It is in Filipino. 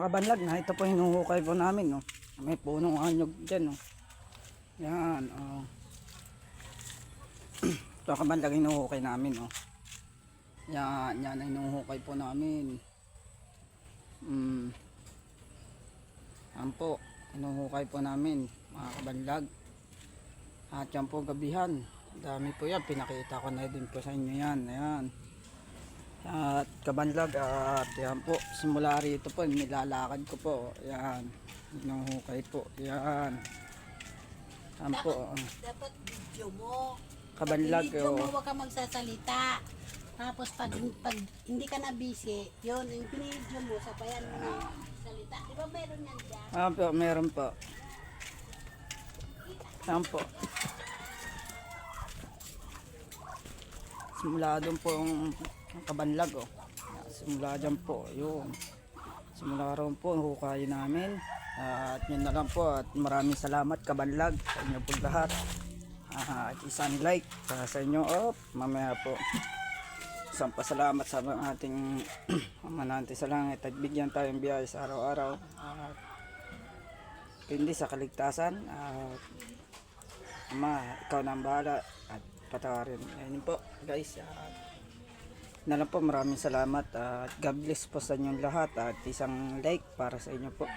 kabanlag na ito po hinuhukay po namin, no. May punong anyog dyan, no. Yan, oh. Ito kabanlag hinuhukay namin, no. Yan ang hinuhukay po namin. Yan po, hinuhukay po namin, mga kabanlag. At yan po gabihan. Dami po yan, pinakita ko na din po sa inyo yan. Ayan. At kabanlag, at yan po, simula rito po, nilalakad ko po. Ayan, hinuhukay po. Ayan. Yan po. Dapat video mo. Kabanlag, Video mo, huwag ka magsasalita. Tapos pag hindi ka na busy, yun, yung pinidyo mo, sabayan mo ng salita. Di ba meron yan dyan? Ayan po, meron po. Ayan po. Simula doon po yung kabanlag, oh. Simula dyan po, yun. Simula ron po, hukayin namin. At yun na lang po, at maraming salamat kabanlag sa inyo po lahat. At isang like para sa inyo, oh, mamaya po. Isang pasalamat sa ating manante sa langit at bigyan tayong biyaya sa araw-araw. At hindi sa kaligtasan. At Ama, ikaw na ang bahala at patawarin. Ayun po guys. Na lang po, maraming salamat at God bless po sa inyong lahat at isang like para sa inyo po.